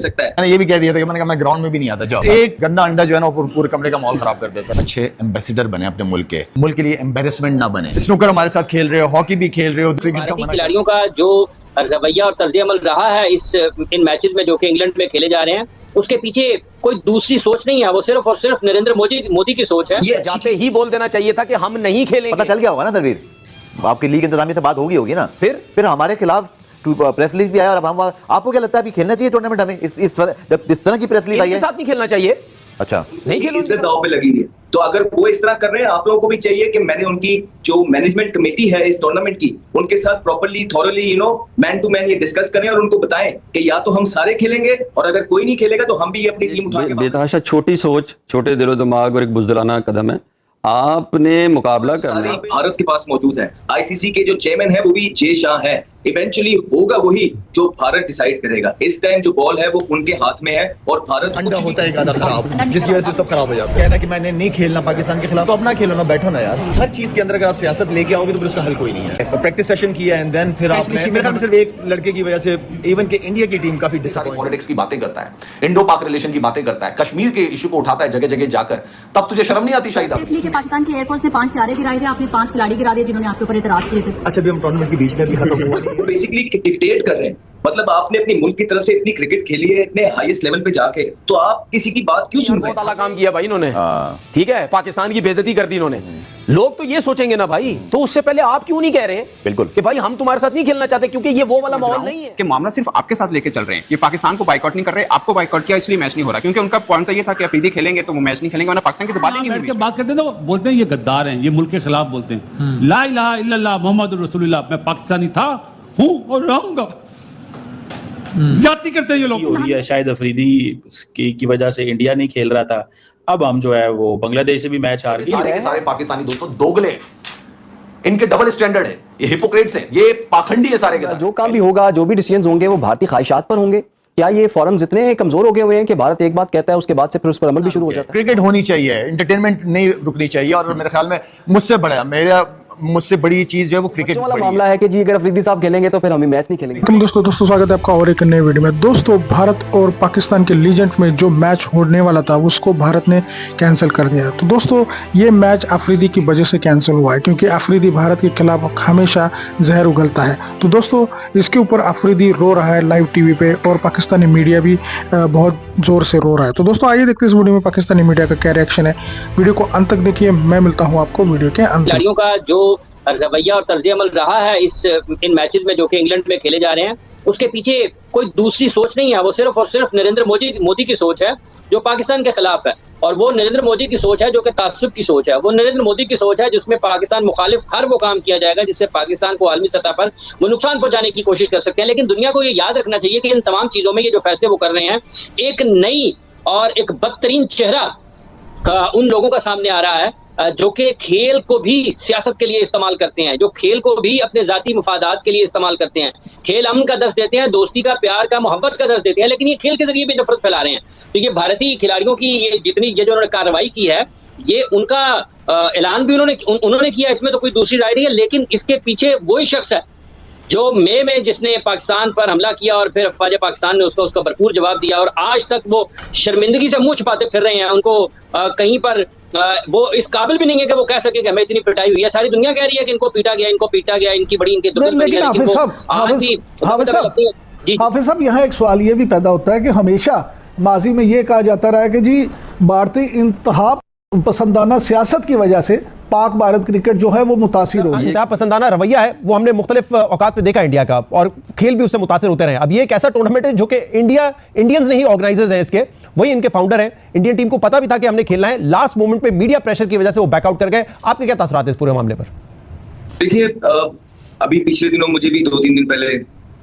सकता है। मैंने ये भी कह दिया था कि मैंने कहा मैं ग्राउंड में भी नहीं आता। जाओ एक गंदा अंडा जो है ना वो पूरे कमरे का माहौल खराब कर देता है। अच्छे एम्बेसडर बने अपने मुल्क के लिए, एम्बेरसमेंट ना बने। स्नूकर हमारे साथ खेल रहे हो, हॉकी भी खेल रहे हो। भारतीय खिलाड़ियों का जो रवैया और तर्ज अमल रहा है इन मैचेस में जो कि इंग्लैंड में खेले जा रहे हैं, उसके पीछे कोई दूसरी सोच नहीं है, वो सिर्फ और सिर्फ नरेंद्र मोदी की सोच है। ये जाते ही बोल देना चाहिए था कि हम नहीं खेलेंगे। पता चल गया होगा ना तनवीर, आपकी लीग इंतजामिया से बात होगी ना। फिर हमारे खिलाफ प्रेस रिलीज भी आया और अब हम, आपको क्या लगता है अभी खेलना चाहिए टूर्नामेंट हमें? इस तरह की प्रेस रिलीज आई है, साथ नहीं खेलना चाहिए। अच्छा नहीं खेलो, इज्जत दांव पे लगी है। तो अगर वो इस तरह कर रहे हैं, आप लोगों को भी चाहिए कि मैंने उनकी जो मैनेजमेंट कमेटी है इस टूर्नामेंट की, उनके साथ properly thoroughly man to man ये डिस्कस करें और उनको बताएं कि या तो हम सारे खेलेंगे और अगर कोई नहीं खेलेगा तो हम भी अपनी टीम उठा के। बेतहाशा छोटी सोच, छोटे दिलो दिमाग और एक बुज़दिलाना कदम है। आपने मुकाबला करना, भारत के पास मौजूद है। आईसीसी के जो चेयरमैन है वो भी जे शाह है। इवेंचुअली होगा वही जो भारत डिसाइड करेगा। इस टाइम जो बॉल है वो उनके हाथ में है और भारत अंडा होता है ज्यादा खराब, जिसकी वजह से सब खराब हो जाता है। कहना कि मैंने नहीं खेलना पाकिस्तान के खिलाफ, तो अपना खेलो ना, बैठो ना यार। हर चीज के अंदर अगर आप सियासत लेके आओगे तो फिर उसका हल कोई नहीं है। प्रैक्टिस सेशन किया एंड देन फिर आपने मेरे ख्याल में सिर्फ एक लड़के की वजह से इवन के इंडिया की टीम काफी पॉलिटिक्स की बातें करता है, इंडो पाक रिलेशन की बातें करता है, कश्मीर के इशू को उठाता है जगह जगह जाकर, तब तुझे शर्म नहीं आती? शाहिद पाकिस्तान के एयरफोर्स ने 5 खिलाड़ी गिराए थे, आपने 5 खिलाड़ी गिरा दिए जिन्होंने आपके ऊपर एतराज किए थे। अच्छा भी हम टूर्नामेंट के बीच में भी खत्म हुआ। बेसिकली डिक्टेट कर रहे हैं, मतलब आपने अपनी मुल्क की तरफ से इतनी क्रिकेट खेली है इतने हाईएस्ट लेवल पे जाके, तो आप किसी की बात क्यों सुन रहे हैं? बहुत आला काम किया भाई इन्होंने, ठीक है, पाकिस्तान की बेइज्जती कर दी इन्होंने। लोग तो ये सोचेंगे ना भाई, तो उससे पहले आप क्यों नहीं कह रहे बिल्कुल कि भाई हम तुम्हारे साथ नहीं खेलना चाहते, क्योंकि ये वो वाला माहौल नहीं है। कि मामला सिर्फ आपके साथ लेके चल रहे हैं, ये पाकिस्तान को बाइकआउट नहीं कर रहे, आपको बाइकआउट किया इसलिए मैच नहीं हो रहा, क्योंकि उनका पॉइंट तो ये था कि अफरीदी खेलेंगे तो वो मैच नहीं खेलेंगे, वरना पाकिस्तान की तो बात ही नहीं हुई। बात करते हैं तो बोलते हैं ये गद्दार हैं, ये मुल्क के खिलाफ बोलते हैं। ला इलाहा इल्लल्लाह मुहम्मदुर रसूलुल्लाह, मैं पाकिस्तानी था, हूं और रहूंगा। जाति करते हैं ये लोग। हो रही है शायद अफरीदी की वजह से इंडिया नहीं खेल रहा था, अब हम जो है वो बांग्लादेश से भी मैच हार गए। सारे पाकिस्तानी दोस्तों दोगले, इनके डबल स्टैंडर्ड है, ये हिपोक्रेट्स हैं, ये पाखंडी है सारे के सारे। जो काम भी होगा, जो भी डिसीजंस होंगे वो भारतीय ख्वाहिशात पर होंगे। क्या ये फोरम्स इतने कमजोर हो गए हुए हैं कि भारत एक बात कहता है उसके बाद से फिर उस पर अमल भी शुरू हो जाता है? क्रिकेट होनी चाहिए, एंटरटेनमेंट नहीं रुकनी चाहिए, और मेरे ख्याल में मुझसे बड़ी चीज है वो क्रिकेट वाला मामला है कि जी अगर अफरीदी साहब खेलेंगे तो फिर हम मैच नहीं खेलेंगे। दोस्तों स्वागत है आपका और एक नए वीडियो में। दोस्तों भारत और पाकिस्तान के लीजेंड में जो मैच होने वाला था उसको भारत ने कैंसिल कर दिया। तो दोस्तों ये मैच अफरीदी की वजह से कैंसिल हुआ है, क्योंकि अफरीदी भारत के खिलाफ हमेशा जहर उगलता है। तो दोस्तों इसके ऊपर अफरीदी रो रहा है लाइव टीवी पे, और पाकिस्तानी मीडिया भी बहुत जोर से रो रहा है। तो दोस्तों आइए देखते हैं इस वीडियो में पाकिस्तानी मीडिया का क्या रिएक्शन है। वीडियो को अंत तक देखिए, मैं मिलता हूँ आपको वीडियो के अंत। खिलाड़ियों का जो रवैया और तर्ज अमल रहा है इन मैचेस में जो कि इंग्लैंड में खेले जा रहे हैं, उसके पीछे कोई दूसरी सोच नहीं है, वो सिर्फ और सिर्फ नरेंद्र मोदी की सोच है जो पाकिस्तान के खिलाफ है। और वो नरेंद्र मोदी की सोच है जो कि तासुब की सोच है, वो नरेंद्र मोदी की सोच है जिसमें पाकिस्तान मुखालिफ हर वो काम किया जाएगा जिससे पाकिस्तान को आलमी सतह पर वो नुकसान पहुंचाने की कोशिश कर सकते हैं। लेकिन दुनिया को ये याद रखना चाहिए कि इन तमाम चीजों में ये जो फैसले वो कर रहे हैं, एक नई और एक बदतरीन चेहरा उन लोगों का सामने आ रहा है जो कि खेल को भी सियासत के लिए इस्तेमाल करते हैं, जो खेल को भी अपने जाती मुफादात के लिए इस्तेमाल करते हैं। खेल अमन का दर्ज देते हैं, दोस्ती का, प्यार का, मोहब्बत का दर्ज देते हैं, लेकिन ये खेल के जरिए भी नफरत फैला रहे हैं। तो ये भारतीय खिलाड़ियों की ये जो उन्होंने कार्रवाई की है, ये उनका ऐलान भी उन्होंने किया, इसमें तो कोई दूसरी राय नहीं है। लेकिन इसके पीछे वही शख्स है जो मई में जिसने पाकिस्तान पर हमला किया और फिर अफवाज पाकिस्तान ने उसका भरपूर जवाब दिया, और आज तक वो शर्मिंदगी से मुंह छुपाते फिर रहे हैं। उनको कहीं पर वो इस काबिल भी नहीं है कि वो कह सके कि हमें इतनी पिटाई हुई है। सारी दुनिया कह रही है कि इनको पीटा गया, इनकी बड़ी इनके हाफिज साहब यहाँ एक सवाल ये भी पैदा होता है कि हमेशा माजी में ये कहा जाता रहा है कि जी भारतीय इंतहा पसंदाना सियासत की वजह से पाक भारत क्रिकेट जो है वो मुतासिर हो गई। पसंदाना रवैया है वो हमने मुख्तलिफ औकात पे देखा इंडिया का, और खेल भी उससे मुतासिर होते रहे। अब ये एक ऐसा टूर्नामेंट है जो कि इंडियंस नहीं ऑर्गेनाइजर्स हैं इसके, वही इनके फाउंडर हैं। इंडियन टीम को पता भी था कि हमने खेलना है, लास्ट मोमेंट पे मीडिया प्रेशर की वजह से वो बैकआउट कर गए। आपके क्या तासुरात है इस पूरे मामले पर? देखिए अभी पिछले दिनों मुझे भी 2-3 दिन पहले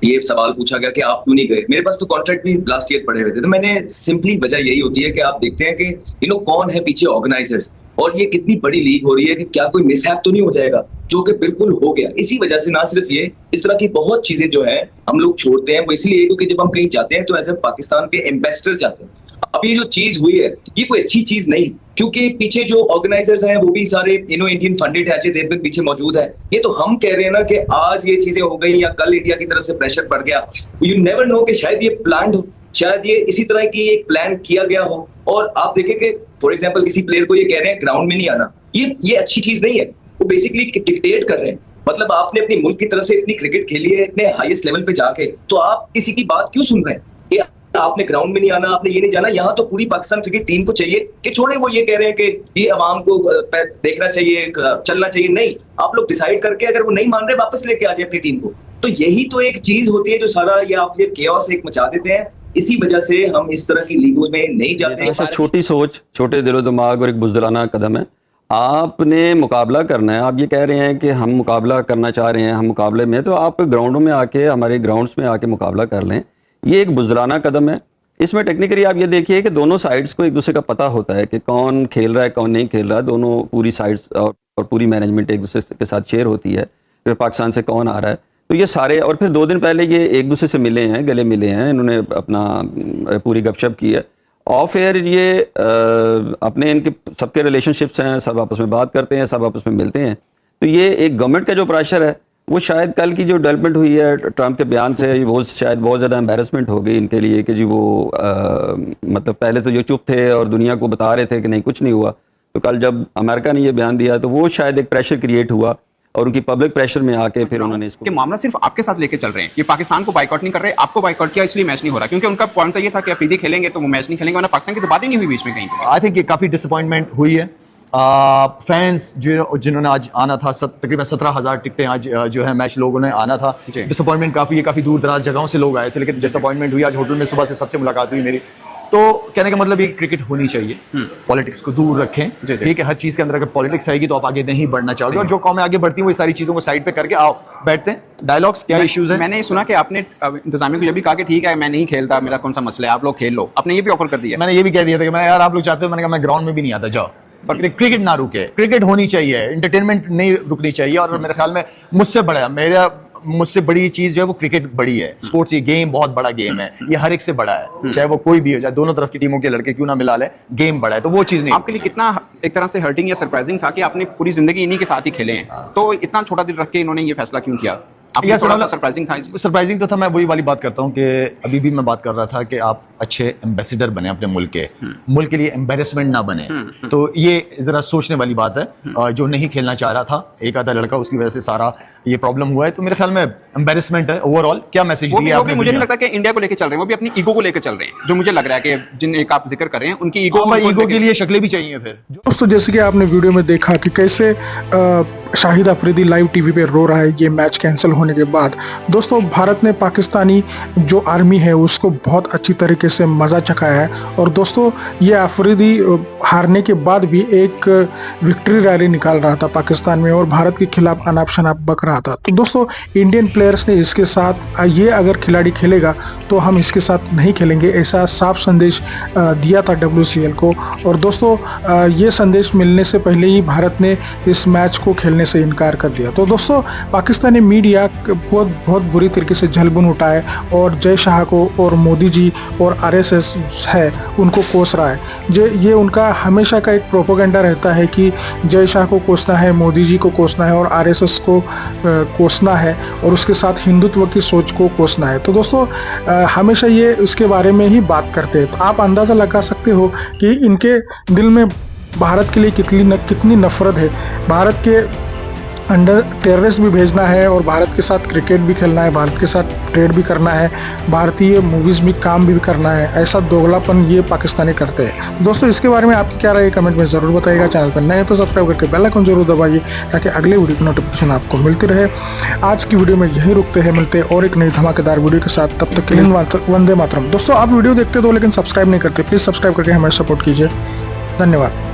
ये सवाल पूछा गया कि आप क्यों नहीं गए। मेरे पास तो कॉन्ट्रैक्ट भी लास्ट ईयर पड़े हुए थे, तो मैंने सिंपली वजह यही होती है कि आप देखते हैं कि कौन है पीछे ऑर्गेनाइजर्स, और ये कितनी बड़ी लीग हो रही है कि क्या कोई मिसहैप तो नहीं हो जाएगा, जो कि बिल्कुल हो गया। इसी वजह से ना सिर्फ ये, इस तरह की बहुत चीजें जो है हम लोग छोड़ते हैं, वो इसलिए क्योंकि जब हम कहीं जाते हैं तो एज ए पाकिस्तान के एम्बेसडर जाते हैं। अब ये जो चीज हुई है ये कोई अच्छी चीज नहीं, क्योंकि पीछे जो ऑर्गेनाइजर्स हैं वो भी सारे इंडियन फंडेड है, अजय देवगन पीछे मौजूद है। ये तो हम कह रहे हैं ना कि आज ये चीजें हो गई या कल इंडिया की तरफ से प्रेशर पड़ गया, यू नेवर नो कि शायद ये प्लान्ड हो, शायद ये इसी तरह की एक प्लान किया गया हो। और आप देखें कि फॉर एग्जांपल किसी प्लेयर को ये कह रहे हैं ग्राउंड में नहीं आना, ये अच्छी चीज नहीं है। वो बेसिकली डिक्टेट कर रहे हैं। मतलब आपने अपनी मुल्क की तरफ से इतनी क्रिकेट खेली है इतने हाईएस्ट लेवल पे जाके, तो आप किसी की बात क्यों सुन रहे हैं कि आपने ग्राउंड में नहीं आना, आपने ये नहीं जाना। यहाँ तो पूरी पाकिस्तान क्रिकेट टीम को चाहिए कि छोड़े, वो ये कह रहे हैं कि ये अवाम को देखना चाहिए, चलना चाहिए। नहीं, आप लोग डिसाइड करके अगर वो नहीं मान रहे वापस लेके आ जाए अपनी टीम को। तो यही तो एक चीज होती है जो सारा ये आप ये केओस एक मचा देते हैं। इसी वजह से हम इस तरह की लीगों में नहीं जाते। छोटी सोच, छोटे दिलो दिमाग और एक बुज़दिलाना कदम है। आपने मुकाबला करना है। आप ये कह रहे हैं कि हम मुकाबला करना चाह रहे हैं, हम मुकाबले में, तो आप ग्राउंडों में आके, हमारे ग्राउंड्स में आके मुकाबला कर लें। ये एक बुज़दिलाना कदम है। इसमें टेक्निकली आप ये देखिए कि दोनों साइड्स को एक दूसरे का पता होता है कि कौन खेल रहा है कौन नहीं खेल रहा है। दोनों पूरी साइड्स और पूरी मैनेजमेंट एक दूसरे के साथ शेयर होती है। फिर पाकिस्तान से कौन आ रहा है, तो ये सारे, और फिर 2 दिन पहले ये एक दूसरे से मिले हैं, गले मिले हैं, इन्होंने अपना पूरी गपशप की है। ऑफ एयर ये अपने इनके सबके रिलेशनशिप्स हैं, सब आपस में बात करते हैं, सब आपस में मिलते हैं। तो ये एक गवर्नमेंट का जो प्रेशर है, वो शायद कल की जो डेवलपमेंट हुई है ट्रंप के बयान से, वो शायद बहुत ज़्यादा एम्बेरसमेंट हो गई इनके लिए कि जी वो मतलब पहले तो जो चुप थे और दुनिया को बता रहे थे कि नहीं कुछ नहीं हुआ, तो कल जब अमेरिका ने ये बयान दिया तो वो शायद एक प्रेशर क्रिएट हुआ और उनकी पब्लिक प्रेशर में आके फिर उन्होंने इसको, कि मामला सिर्फ आपके साथ लेके चल रहे हैं। ये पाकिस्तान को बाइकआउट नहीं कर रहे, आपको बाइकआउट किया इसलिए मैच नहीं हो रहा, क्योंकि उनका पॉइंट तो ये था कि अफरीदी खेलेंगे तो वो मैच नहीं खेलेंगे, वरना पाकिस्तान की तो बात ही नहीं हुई बीच में कहीं। आई थिंक ये काफ़ी डिसअपॉइंटमेंट हुई है। फैंस जिन्होंने आज आना था, तकरीबन 17,000 टिकटें आज जो है मैच लोगों ने आना था। डिसअपॉइंटमेंट काफ़ी है, काफ़ी दूर दराज जगहों से लोग आए थे, लेकिन डिसअपॉइंटमेंट हुई। आज होटल में सुबह से सबसे मुलाकात हुई मेरी। तो कहने का मतलब ये क्रिकेट होनी चाहिए, पॉलिटिक्स को दूर रखें, ठीक है। हर चीज़ के अंदर अगर पॉलिटिक्स आएगी तो आप आगे नहीं बढ़ना चाहोगे, और जो कौमें आगे बढ़ती हैं वो सारी चीज़ों को साइड पे करके आओ बैठते हैं, डायलॉग्स क्या इश्यूज हैं। मैंने सुना कि आपने इंतजामिया को ये भी कहा कि ठीक है मैं नहीं खेलता, मेरा कौन सा मसला है, आप लोग खेल लो। आपने ये भी ऑफर कर दिया। मैंने ये भी कह दिया था कि मैं यार आप लोग चाहते हो, मैंने कहा मैं ग्राउंड में भी नहीं आता, जाओ, पर क्रिकेट ना रुके। क्रिकेट होनी चाहिए, एंटरटेनमेंट नहीं रुकनी चाहिए। और मेरे ख्याल में मुझसे बड़ी चीज जो है वो क्रिकेट बड़ी है। स्पोर्ट्स ये गेम बहुत बड़ा गेम है, ये हर एक से बड़ा है, चाहे वो कोई भी हो जाए, दोनों तरफ की टीमों के लड़के क्यों ना मिला ले, गेम बड़ा है। तो वो चीज नहीं। आपके लिए कितना एक तरह से हर्टिंग या सरप्राइजिंग था कि आपने पूरी जिंदगी इन्हीं के साथ ही खेले हैं, तो इतना छोटा दिल रख के इन्होंने ये फैसला क्यों किया? सरप्राइजिंग था। सरप्राइजिंग तो था। मैं वही वाली बात करता हूँ कि अभी भी मैं बात कर रहा था कि आप अच्छे एम्बेसडर बने अपने मुल्क के, मुल्क के लिए एम्बेरसमेंट ना बने। तो ये जरा सोचने वाली बात है। जो नहीं खेलना चाह रहा था, एक आधा लड़का, उसकी वजह से सारा ये प्रॉब्लम हुआ है। तो मेरे ख्याल में एम्बेरसमेंट है। ओवरऑल क्या मैसेज दिया आपने? मुझे नहीं लगता कि इंडिया को लेकर चल रहे हैं, वो भी अपनी ईगो को लेकर चल रहे हैं। जो मुझे लग रहा है कि जिन एक आप जिक्र कर रहे हैं उनकी ईगो के लिए शक्लें भी चाहिए। फिर दोस्तों जैसे कि आपने वीडियो में देखा कि कैसे शाहिद अफरीदी लाइव टीवी पे रो रहा है ये मैच कैंसिल होने के बाद। दोस्तों भारत ने पाकिस्तानी जो आर्मी है उसको बहुत अच्छी तरीके से मज़ा चखाया है। और दोस्तों ये अफरीदी हारने के बाद भी एक विक्ट्री रैली निकाल रहा था पाकिस्तान में और भारत के खिलाफ अनाप शनाप बक रहा था। तो दोस्तों इंडियन प्लेयर्स ने इसके साथ ये अगर खिलाड़ी खेलेगा तो हम इसके साथ नहीं खेलेंगे, ऐसा साफ संदेश दिया था WCL को। और दोस्तों ये संदेश मिलने से पहले ही भारत ने इस मैच को खेलने से इनकार कर दिया। तो दोस्तों पाकिस्तानी मीडिया बहुत बुरी तरीके से झलबुन उठा है और जय शाह को और मोदी जी और RSS है उनको कोस रहा है। ये उनका हमेशा का एक प्रोपेगेंडा रहता है कि जय शाह को कोसना है, मोदी जी को कोसना है और RSS को कोसना है और उसके साथ हिंदुत्व की सोच को कोसना है। तो दोस्तों हमेशा ये इसके बारे में ही बात करते हैं। तो आप अंदाज़ा लगा सकते हो कि इनके दिल में भारत के लिए कितनी नफरत है। भारत के अंडर टेररिस्ट भी भेजना है और भारत के साथ क्रिकेट भी खेलना है, भारत के साथ ट्रेड भी करना है, भारतीय मूवीज़ में काम भी करना है। ऐसा दोगलापन ये पाकिस्तानी करते हैं। दोस्तों इसके बारे में आपकी क्या राय है कमेंट में ज़रूर बताइएगा। चैनल पर नए तो सब्सक्राइब करके बेल आइकन जरूर दबाइए ताकि अगले वीडियो की नोटिफिकेशन आपको मिलती रहे। आज की वीडियो में यही रुकते हैं, मिलते हैं और एक नई धमाकेदार वीडियो के साथ। तब तक के लिए वंदे मातरम। दोस्तों आप वीडियो देखते हो लेकिन सब्सक्राइब नहीं करते, प्लीज़ सब्सक्राइब करके हमें सपोर्ट कीजिए। धन्यवाद।